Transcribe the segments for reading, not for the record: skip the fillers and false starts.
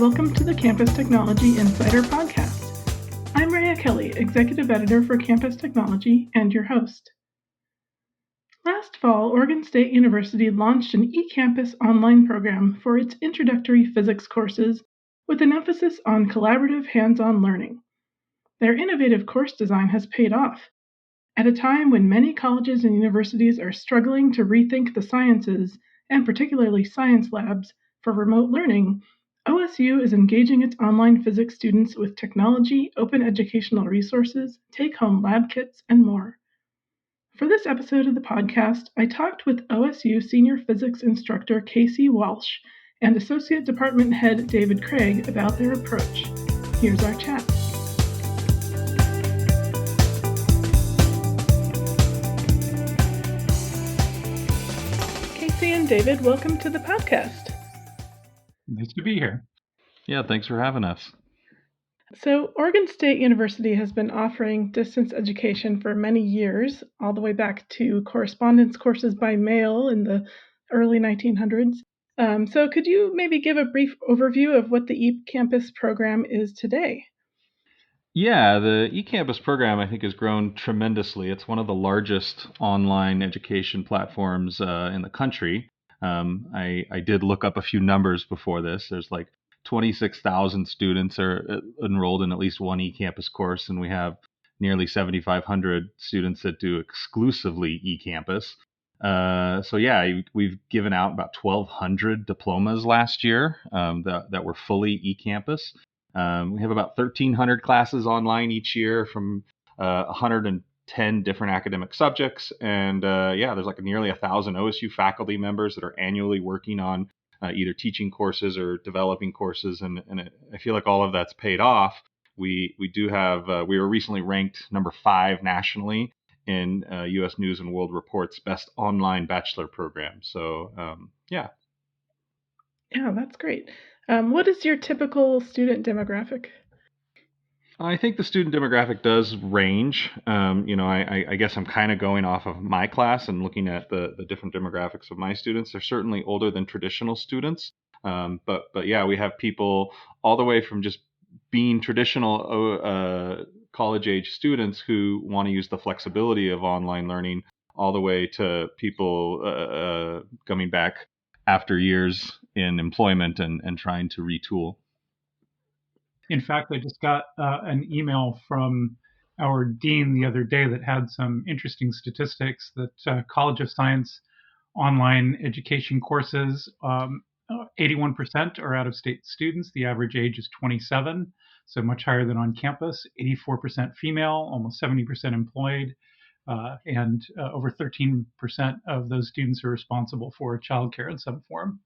welcome to the Campus Technology Insider Podcast. I'm Rhea Kelly, Executive Editor for Campus Technology and your host. Last fall, Oregon State University launched an Ecampus online program for its introductory physics courses with an emphasis on collaborative hands-on learning. Their innovative course design has paid off. At a time when many colleges and universities are struggling to rethink the sciences, and particularly science labs, for remote learning, OSU is engaging its online physics students with technology, open educational resources, take-home lab kits, and more. For this episode of the podcast, I talked with OSU Senior Physics Instructor Casey Walsh and Associate Department Head David Craig about their approach. Here's our chat. Casey and David, welcome to the podcast. Nice to be here. Yeah, thanks for having us. So, Oregon State University has been offering distance education for many years, all the way back to correspondence courses by mail in the early 1900s. So could you maybe give a brief overview of what the Ecampus program is today? Yeah, the Ecampus program, I think, has grown tremendously. It's one of the largest online education platforms in the country. I did look up a few numbers before this. There's like 26,000 students are enrolled in at least one Ecampus course, and we have nearly 7,500 students that do exclusively Ecampus. So yeah, we've given out about 1,200 diplomas last year that were fully Ecampus. We have about 1,300 classes online each year from 110 different academic subjects. And there's like nearly 1,000 OSU faculty members that are annually working on either teaching courses or developing courses. And I feel like all of that's paid off. We do have, we were recently ranked number 5 nationally in U.S. News and World Report's best online bachelor program. So, yeah. Yeah, that's great. What is your typical student demographic? I think the student demographic does range. I guess I'm kind of going off of my class and looking at the different demographics of my students. They're certainly older than traditional students. But yeah, we have people all the way from just being traditional college age students who want to use the flexibility of online learning all the way to people coming back after years in employment and trying to retool. In fact, I just got an email from our dean the other day that had some interesting statistics that College of Science online education courses, 81% are out-of-state students. The average age is 27, so much higher than on campus. 84% female, almost 70% employed, and over 13% of those students are responsible for childcare in some form.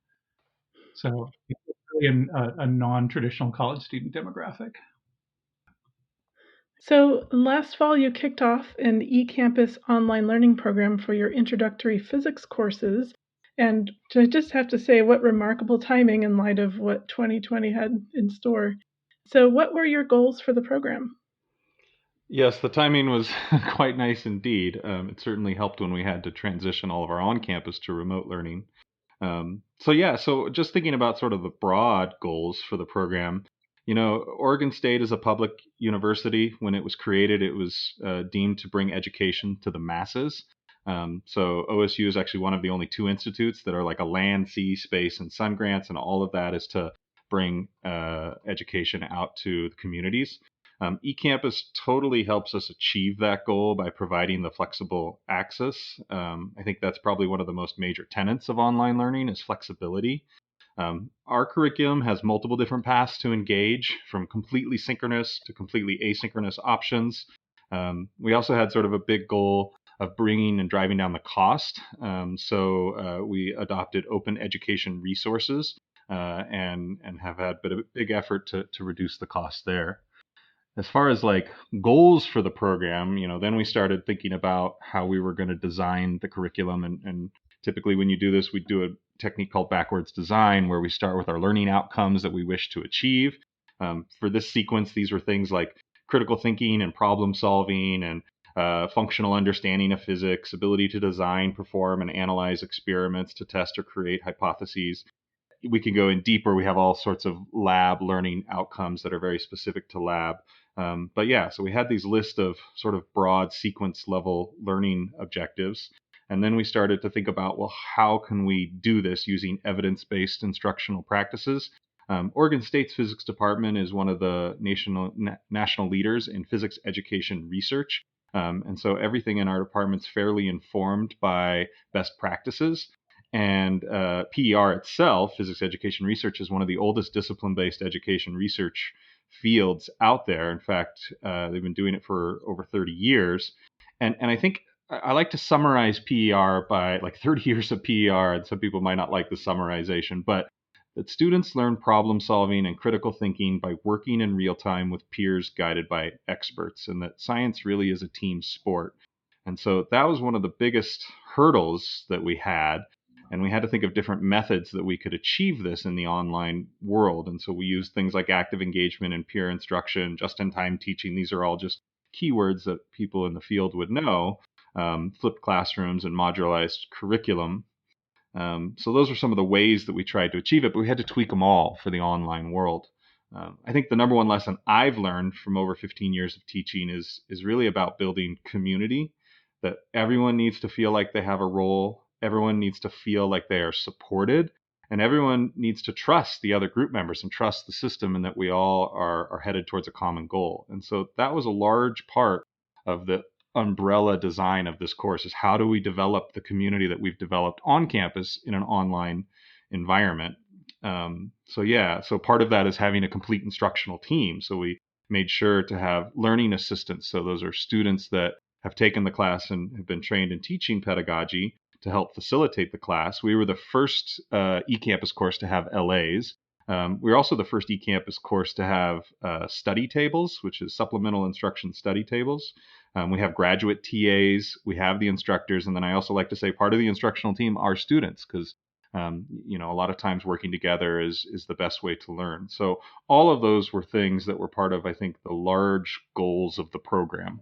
So it's really a non-traditional college student demographic. So last fall, you kicked off an Ecampus online learning program for your introductory physics courses. And I just have to say, what remarkable timing in light of what 2020 had in store. So what were your goals for the program? Yes, the timing was quite nice indeed. It certainly helped when we had to transition all of our on-campus to remote learning. So just thinking about sort of the broad goals for the program, Oregon State is a public university. When it was created, it was deemed to bring education to the masses. So OSU is actually one of the only 2 institutes that are like a land, sea, space, and sun grants, and all of that is to bring education out to the communities. Ecampus totally helps us achieve that goal by providing the flexible access. I think that's probably one of the most major tenets of online learning is flexibility. Our curriculum has multiple different paths to engage, from completely synchronous to completely asynchronous options. We also had sort of a big goal of bringing and driving down the cost. So we adopted open education resources and have had a big effort to reduce the cost there. As far as like goals for the program, then we started thinking about how we were going to design the curriculum. And typically when you do this, we do a technique called backwards design, where we start with our learning outcomes that we wish to achieve. For this sequence, these were things like critical thinking and problem solving and functional understanding of physics, ability to design, perform, and analyze experiments to test or create hypotheses, we can go in deeper. We have all sorts of lab learning outcomes that are very specific to lab. But yeah, so we had these list of sort of broad sequence level learning objectives. And then we started to think about, well, how can we do this using evidence-based instructional practices? Oregon State's physics department is one of the national leaders in physics education research. And so everything in our department's fairly informed by best practices. And PER itself, physics education research, is one of the oldest discipline-based education research fields out there. In fact, they've been doing it for over 30 years. And I think I like to summarize PER by like 30 years of PER, and some people might not like the summarization, but that students learn problem solving and critical thinking by working in real time with peers guided by experts, and that science really is a team sport. And so that was one of the biggest hurdles that we had. And we had to think of different methods that we could achieve this in the online world. And so we used things like active engagement and peer instruction, just-in-time teaching. These are all just keywords that people in the field would know. Flipped classrooms and modularized curriculum. So those are some of the ways that we tried to achieve it, but we had to tweak them all for the online world. I think the number one lesson I've learned from over 15 years of teaching is really about building community, that everyone needs to feel like they have a role. Everyone needs to feel like they are supported, and everyone needs to trust the other group members and trust the system, and that we all are headed towards a common goal. And so that was a large part of the umbrella design of this course, is how do we develop the community that we've developed on campus in an online environment. So part of that is having a complete instructional team. So we made sure to have learning assistants. So those are students that have taken the class and have been trained in teaching pedagogy to help facilitate the class. We were the first Ecampus course to have LAs. We were also the first Ecampus course to have study tables, which is supplemental instruction study tables. We have graduate TAs, we have the instructors, and then I also like to say part of the instructional team are students, because a lot of times working together is the best way to learn. So all of those were things that were part of, I think, the large goals of the program.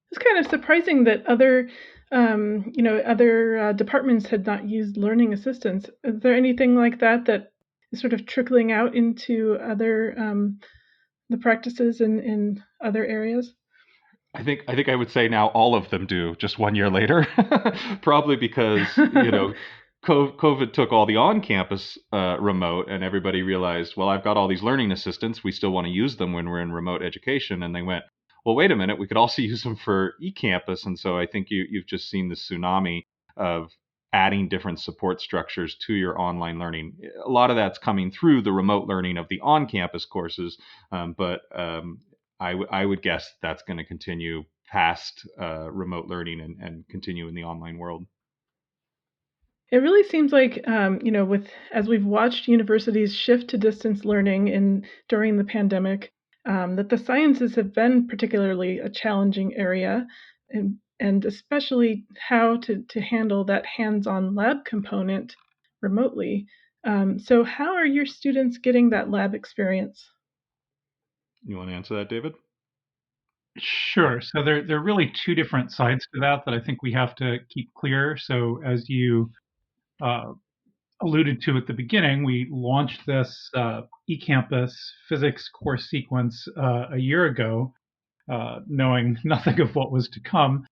It's kind of surprising that other departments had not used learning assistants. Is there anything like that is sort of trickling out into other the practices in other areas? I think I would say now all of them do, just 1 year later, probably because COVID took all the on-campus remote, and everybody realized, well, I've got all these learning assistants. We still want to use them when we're in remote education, and they went, well, wait a minute, we could also use them for eCampus. And so I think you've just seen the tsunami of adding different support structures to your online learning. A lot of that's coming through the remote learning of the on-campus courses, but I would guess that's going to continue past remote learning and continue in the online world. It really seems like, as we've watched universities shift to distance learning during the pandemic, that the sciences have been particularly a challenging area, and especially how to handle that hands-on lab component remotely. So how are your students getting that lab experience? You want to answer that, David? Sure. So there are really two different sides to that I think we have to keep clear. So as you alluded to at the beginning, we launched this eCampus physics course sequence a year ago, knowing nothing of what was to come.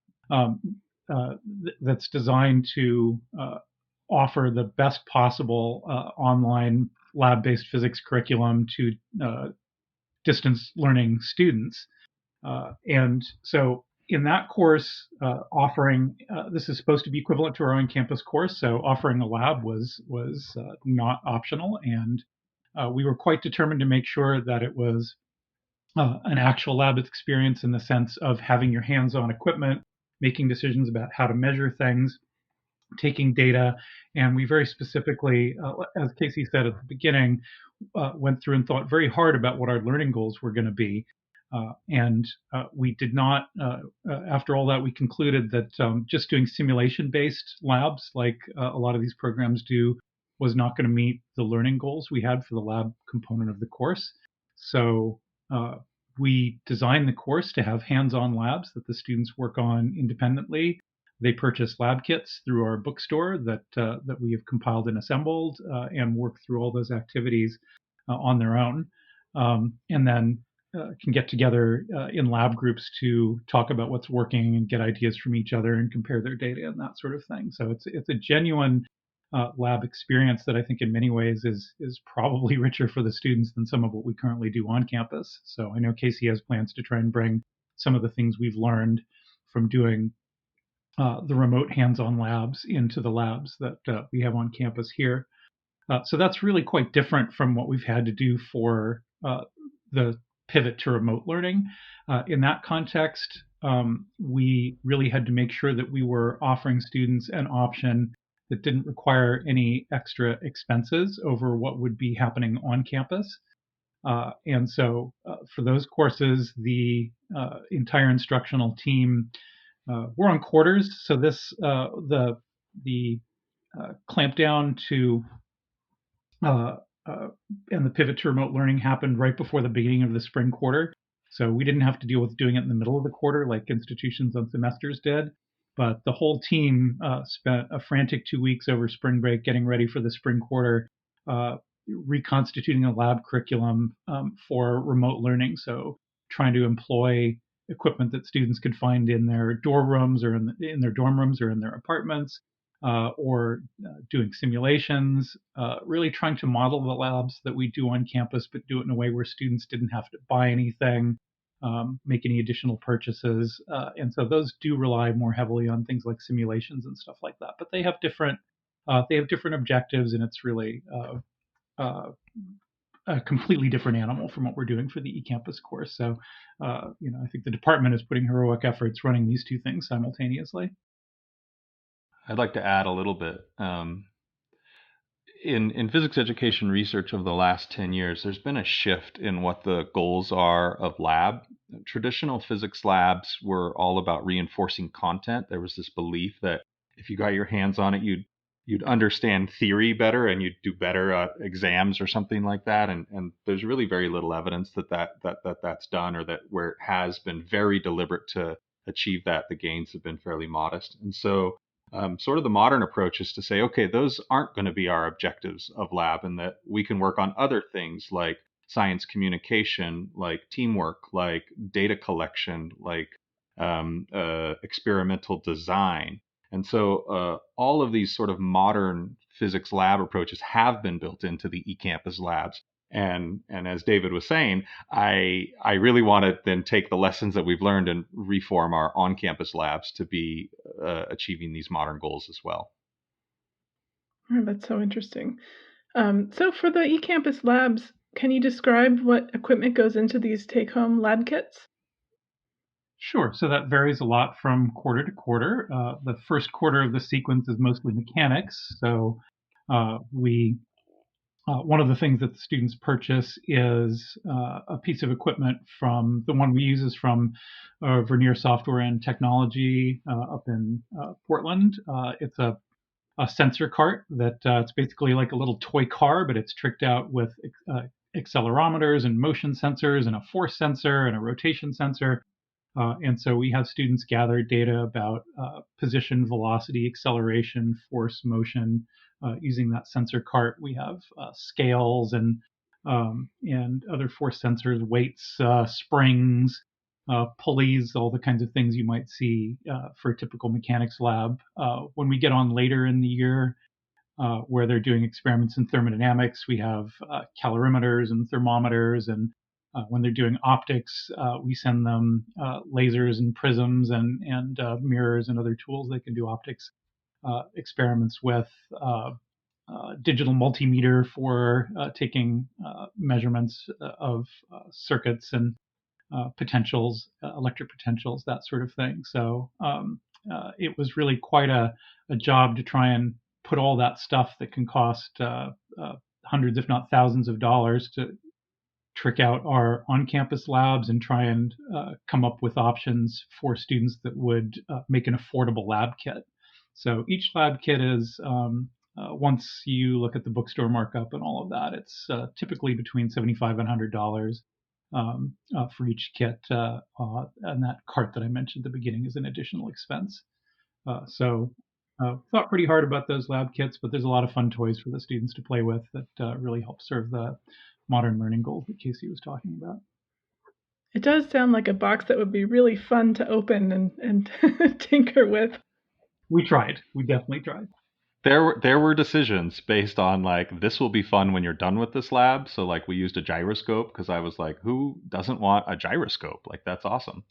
That's designed to offer the best possible online lab-based physics curriculum to distance learning students. And so in that course, offering this is supposed to be equivalent to our own campus course, so offering a lab was not optional, and we were quite determined to make sure that it was an actual lab experience in the sense of having your hands-on equipment, making decisions about how to measure things, taking data, and we very specifically, as Casey said at the beginning, went through and thought very hard about what our learning goals were going to be. And we did not, after all that, we concluded that just doing simulation-based labs, like a lot of these programs do, was not going to meet the learning goals we had for the lab component of the course. So we designed the course to have hands-on labs that the students work on independently. They purchase lab kits through our bookstore that we have compiled and assembled, and work through all those activities on their own, and then can get together in lab groups to talk about what's working and get ideas from each other and compare their data and that sort of thing. So it's a genuine lab experience that I think in many ways is probably richer for the students than some of what we currently do on campus. So I know Casey has plans to try and bring some of the things we've learned from doing the remote hands-on labs into the labs that we have on campus here. So that's really quite different from what we've had to do for the pivot to remote learning. In that context, we really had to make sure that we were offering students an option that didn't require any extra expenses over what would be happening on campus. And so for those courses, the entire instructional team, we're on quarters. So the clamp down to uh, and the pivot to remote learning happened right before the beginning of the spring quarter. So we didn't have to deal with doing it in the middle of the quarter like institutions on semesters did. But the whole team spent a frantic 2 weeks over spring break getting ready for the spring quarter, reconstituting a lab curriculum for remote learning. So trying to employ equipment that students could find in their dorm rooms or in their dorm rooms or in their apartments, or doing simulations, really trying to model the labs that we do on campus, but do it in a way where students didn't have to buy anything, make any additional purchases. And so those do rely more heavily on things like simulations and stuff like that. But they have different objectives, and it's really a completely different animal from what we're doing for the Ecampus course. So, I think the department is putting heroic efforts running these two things simultaneously. I'd like to add a little bit. In physics education research over the last 10 years, there's been a shift in what the goals are of lab. Traditional physics labs were all about reinforcing content. There was this belief that if you got your hands on it, you'd understand theory better and you'd do better exams or something like that. And there's really very little evidence that's done, or that where it has been very deliberate to achieve that, the gains have been fairly modest. And so sort of the modern approach is to say, okay, those aren't going to be our objectives of lab, and that we can work on other things like science communication, like teamwork, like data collection, like experimental design. And so all of these sort of modern physics lab approaches have been built into the eCampus labs. And as David was saying, I really want to then take the lessons that we've learned and reform our on-campus labs to be achieving these modern goals as well. Oh, that's so interesting. So for the eCampus labs, can you describe what equipment goes into these take-home lab kits? Sure. So that varies a lot from quarter to quarter. The first quarter of the sequence is mostly mechanics. So we one of the things that the students purchase is a piece of equipment from the one we use is from Vernier Software and Technology up in Portland. It's a sensor cart that it's basically like a little toy car, but it's tricked out with accelerometers and motion sensors and a force sensor and a rotation sensor. And so we have students gather data about position, velocity, acceleration, force, motion using that sensor cart. We have scales and other force sensors, weights, springs, pulleys, all the kinds of things you might see for a typical mechanics lab. When we get on later in the year, where they're doing experiments in thermodynamics, we have calorimeters and thermometers, and when they're doing optics, we send them lasers and prisms and mirrors and other tools they can do optics experiments with. Digital multimeter for taking measurements of circuits and potentials, electric potentials, that sort of thing. So it was really quite a job to try and put all that stuff that can cost hundreds, if not thousands of dollars to trick out our on-campus labs and try and come up with options for students that would make an affordable lab kit. So each lab kit is, once you look at the bookstore markup and all of that, it's typically between $75 and $100 for each kit. And that cart that I mentioned at the beginning is an additional expense. So thought pretty hard about those lab kits, but there's a lot of fun toys for the students to play with that really help serve the modern learning goals that Casey was talking about. It does sound like a box that would be really fun to open and tinker with. We tried. We definitely tried. There were decisions based on like this will be fun when you're done with this lab. So like we used a gyroscope because I was like, who doesn't want a gyroscope? Like that's awesome.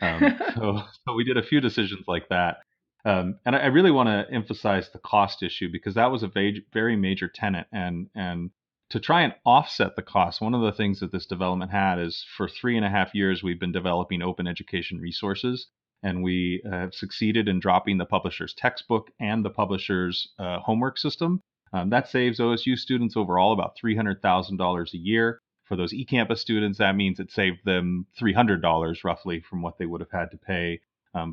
So we did a few decisions like that. And I really want to emphasize the cost issue because that was a very major tenet. And to try and offset the cost, one of the things that this development had is for 3.5 years, we've been developing open education resources. And we have succeeded in dropping the publisher's textbook and the publisher's homework system. That saves OSU students overall about $300,000 a year. For those Ecampus students, that means it saved them $300 roughly from what they would have had to pay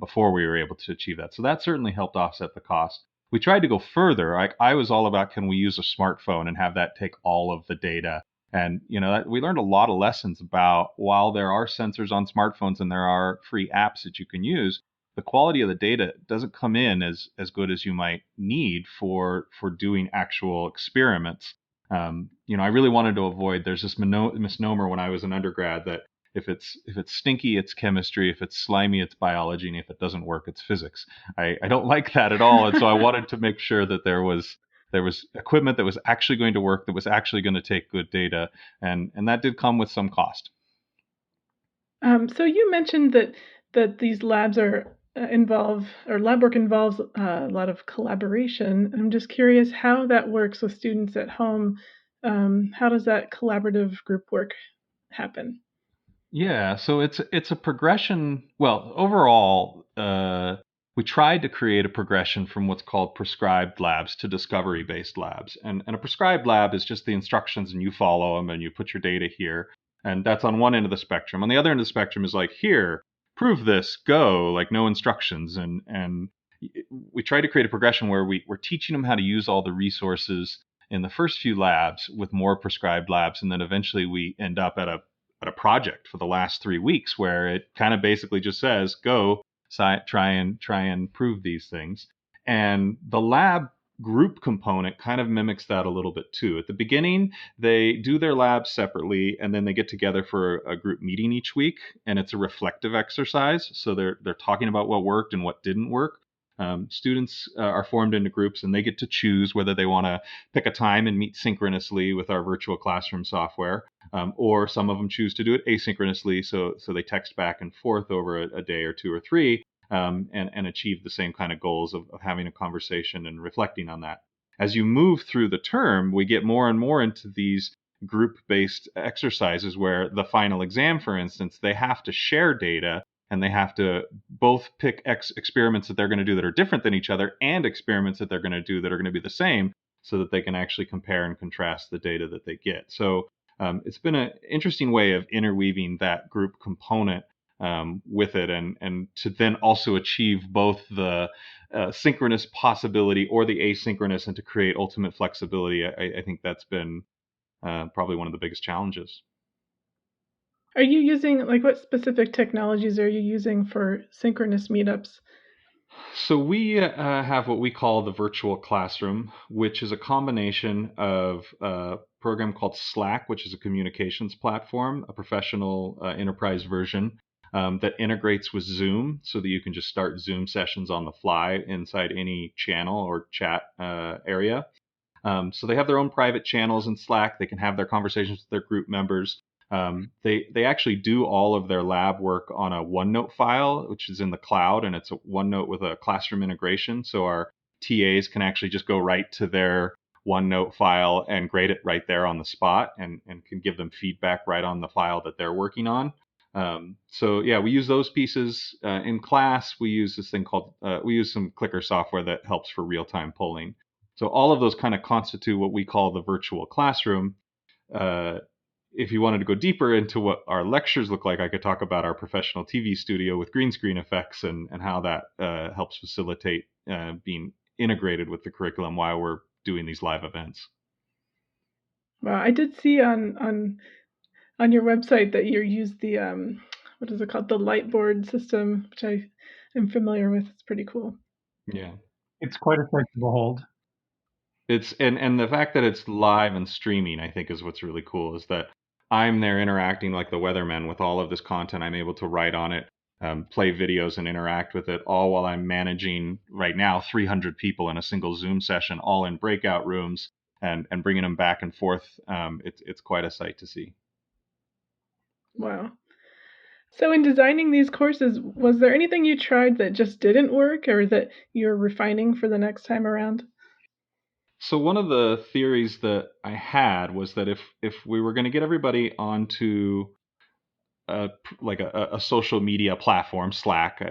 before we were able to achieve that. So that certainly helped offset the cost. We tried to go further. I was all about can we use a smartphone and have that take all of the data. And we learned a lot of lessons about while there are sensors on smartphones and there are free apps that you can use, the quality of the data doesn't come in as good as you might need for doing actual experiments. I really wanted to avoid. There's this misnomer when I was an undergrad that if it's stinky, it's chemistry. If it's slimy, it's biology. And if it doesn't work, it's physics. I don't like that at all. And so I wanted to make sure that there was equipment that was actually going to work, that was actually going to take good data, and that did come with some cost. So you mentioned that these labs are lab work involves a lot of collaboration. I'm just curious how that works with students at home. How does that collaborative group work happen? Yeah, so it's a progression. Well, overall, we tried to create a progression from what's called prescribed labs to discovery-based labs. And a prescribed lab is just the instructions and you follow them and you put your data here. And that's on one end of the spectrum. On the other end of the spectrum is like, here, prove this, go, like no instructions. And we try to create a progression where we're teaching them how to use all the resources in the first few labs with more prescribed labs. And then eventually we end up at a project for the last 3 weeks where it kind of basically just says go try and prove these things. And the lab group component kind of mimics that a little bit too. At the beginning, they do their labs separately and then they get together for a group meeting each week, and it's a reflective exercise. So they're talking about what worked and what didn't work. Students are formed into groups and they get to choose whether they want to pick a time and meet synchronously with our virtual classroom software, or some of them choose to do it asynchronously. So they text back and forth over a day or two or three, and achieve the same kind of goals of having a conversation and reflecting on that. As you move through the term, we get more and more into these group-based exercises where the final exam, for instance, they have to share data and they have to both pick experiments that they're going to do that are different than each other and experiments that they're going to do that are going to be the same so that they can actually compare and contrast the data that they get. So it's been an interesting way of interweaving that group component with it, and to then also achieve both the synchronous possibility or the asynchronous and to create ultimate flexibility. I think that's been probably one of the biggest challenges. Are you using, what specific technologies are you using for synchronous meetups? So we have what we call the virtual classroom, which is a combination of a program called Slack, which is a communications platform, a professional enterprise version that integrates with Zoom so that you can just start Zoom sessions on the fly inside any channel or chat area. So they have their own private channels in Slack. They can have their conversations with their group members. They actually do all of their lab work on a OneNote file, which is in the cloud, and it's a OneNote with a classroom integration. So our TAs can actually just go right to their OneNote file and grade it right there on the spot, and can give them feedback right on the file that they're working on. So yeah, we use those pieces in class. We use this thing called we use some clicker software that helps for real-time polling. So all of those kind of constitute what we call the virtual classroom. If you wanted to go deeper into what our lectures look like, I could talk about our professional TV studio with green screen effects and how that helps facilitate being integrated with the curriculum while we're doing these live events. Well, I did see on your website that you use the what is it called, the Lightboard system, which I am familiar with. It's pretty cool. Yeah. It's quite a sight to behold. It's and the fact that it's live and streaming, I think, is what's really cool. Is that I'm there interacting like the weatherman with all of this content. I'm able to write on it, play videos, and interact with it, all while I'm managing right now 300 people in a single Zoom session, all in breakout rooms, and bringing them back and forth. It's quite a sight to see. Wow. So in designing these courses, was there anything you tried that just didn't work or that you're refining for the next time around? So one of the theories that I had was that if we were going to get everybody onto a, like a social media platform, Slack,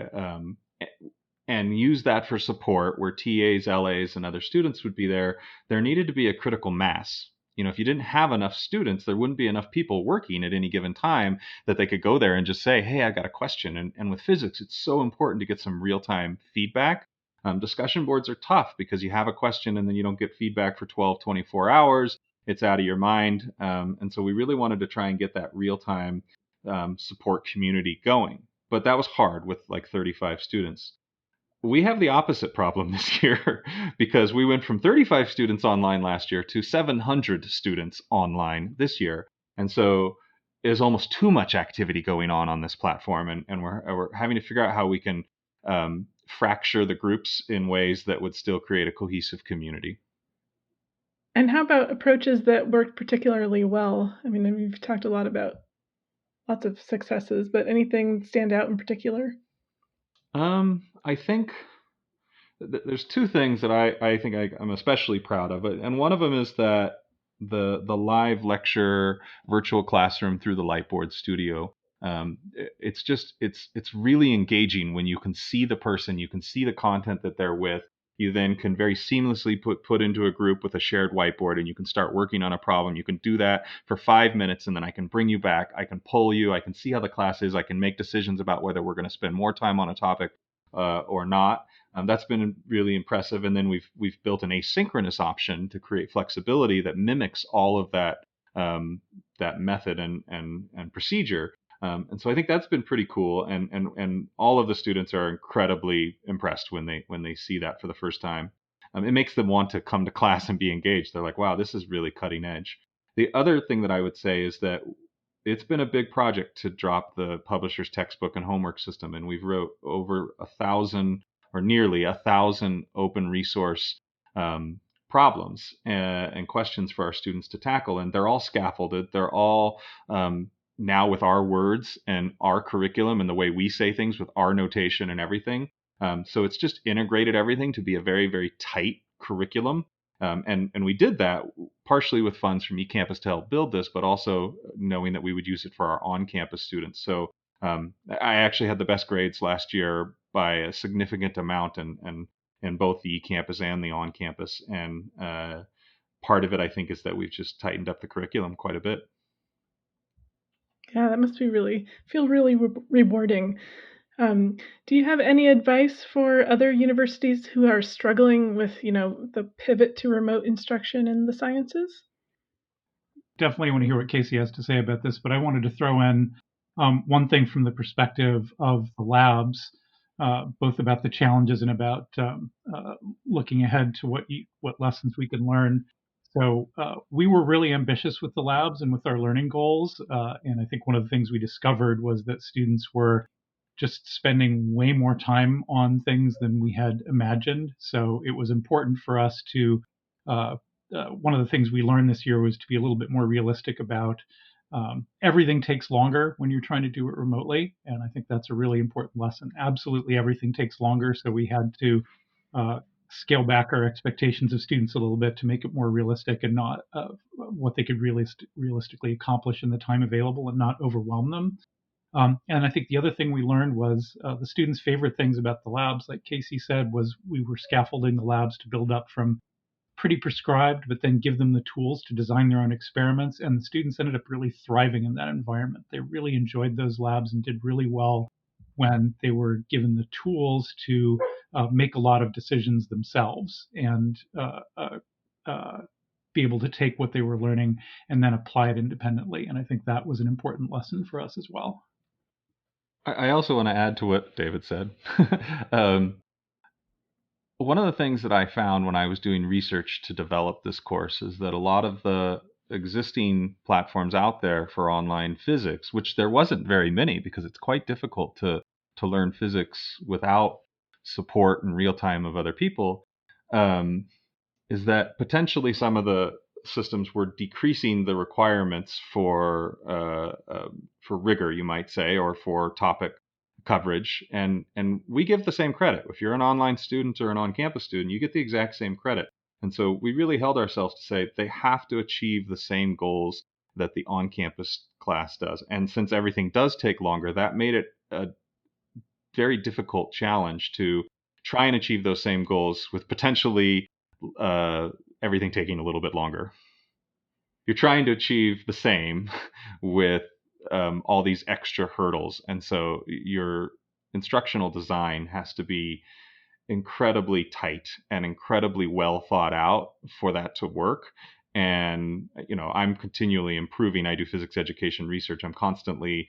and use that for support where TAs, LAs, and other students would be there, there needed to be a critical mass. If you didn't have enough students, there wouldn't be enough people working at any given time that they could go there and just say, hey, I got a question. And with physics, it's so important to get some real time feedback. Discussion boards are tough because you have a question and then you don't get feedback for 12, 24 hours. It's out of your mind. And so we really wanted to try and get that real time support community going. But that was hard with like 35 students. We have the opposite problem this year because we went from 35 students online last year to 700 students online this year. And so there's almost too much activity going on this platform. And we're having to figure out how we can fracture the groups in ways that would still create a cohesive community. And how about approaches that worked particularly well? I mean, we've talked a lot about lots of successes, but anything stand out in particular? I think there's two things that I think I'm especially proud of, and one of them is that the live lecture virtual classroom through the Lightboard Studio. It's really engaging when you can see the person, you can see the content that they're with. You then can very seamlessly put into a group with a shared whiteboard, and you can start working on a problem. You can do that for 5 minutes, and then I can bring you back. I can poll you. I can see how the class is. I can make decisions about whether we're going to spend more time on a topic or not. That's been really impressive. And then we've built an asynchronous option to create flexibility that mimics all of that method and procedure. And so I think that's been pretty cool. And all of the students are incredibly impressed when they see that for the first time. It makes them want to come to class and be engaged. They're like, wow, this is really cutting edge. The other thing that I would say is that it's been a big project to drop the publisher's textbook and homework system, and we've wrote over 1,000 or nearly 1,000 open resource problems and questions for our students to tackle, and they're all scaffolded. They're all now with our words and our curriculum and the way we say things with our notation and everything. So it's just integrated everything to be a very, very tight curriculum. And we did that partially with funds from Ecampus to help build this, but also knowing that we would use it for our on-campus students. So I actually had the best grades last year by a significant amount, in both the Ecampus and the on-campus. And part of it, I think, is that we've just tightened up the curriculum quite a bit. Yeah, that must be feel really rewarding. Do you have any advice for other universities who are struggling with, the pivot to remote instruction in the sciences? Definitely want to hear what Casey has to say about this, but I wanted to throw in one thing from the perspective of the labs, both about the challenges and about looking ahead to what lessons we can learn. So we were really ambitious with the labs and with our learning goals, and I think one of the things we discovered was that students were just spending way more time on things than we had imagined. So it was important for us to uh, one of the things we learned this year was to be a little bit more realistic about everything takes longer when you're trying to do it remotely. And I think that's a really important lesson. Absolutely everything takes longer. So we had to scale back our expectations of students a little bit to make it more realistic and not what they could realistically accomplish in the time available and not overwhelm them. And I think the other thing we learned was the students' favorite things about the labs, like Casey said, was we were scaffolding the labs to build up from pretty prescribed, but then give them the tools to design their own experiments. And the students ended up really thriving in that environment. They really enjoyed those labs and did really well when they were given the tools to make a lot of decisions themselves and be able to take what they were learning and then apply it independently. And I think that was an important lesson for us as well. I also want to add to what David said. um, One of the things that I found when I was doing research to develop this course is that a lot of the existing platforms out there for online physics, which there wasn't very many because it's quite difficult to learn physics without support in real time of other people, um, is that potentially some of the systems were decreasing the requirements for rigor, you might say, or for topic coverage. And we give the same credit. If you're an online student or an on-campus student, you get the exact same credit. And so we really held ourselves to say they have to achieve the same goals that the on-campus class does. And since everything does take longer, that made it a very difficult challenge to try and achieve those same goals with potentially everything taking a little bit longer. You're trying to achieve the same with all these extra hurdles. And so your instructional design has to be incredibly tight and incredibly well thought out for that to work. And, I'm continually improving. I do physics education research. I'm constantly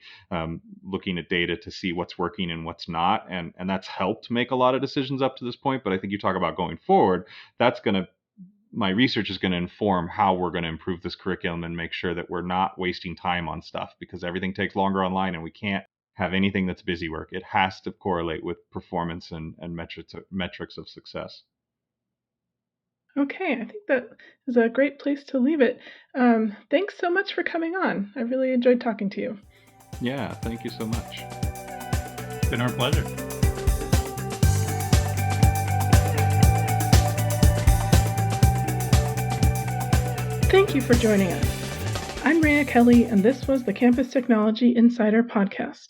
looking at data to see what's working and what's not. And that's helped make a lot of decisions up to this point. But I think you talk about going forward, my research is going to inform how we're going to improve this curriculum and make sure that we're not wasting time on stuff, because everything takes longer online and we can't have anything that's busy work. It has to correlate with performance and metrics of success. Okay, I think that is a great place to leave it. Thanks so much for coming on. I really enjoyed talking to you. Yeah, thank you so much. It's been our pleasure. Thank you for joining us. I'm Rhea Kelly, and this was the Campus Technology Insider Podcast.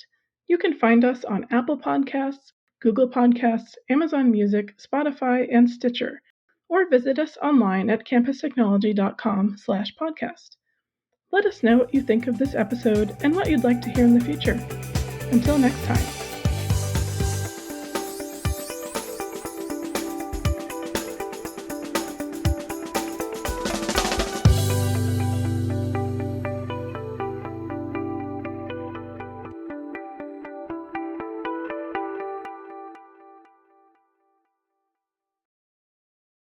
You can find us on Apple Podcasts, Google Podcasts, Amazon Music, Spotify, and Stitcher, or visit us online at campustechnology.com/podcast. Let us know what you think of this episode and what you'd like to hear in the future. Until next time.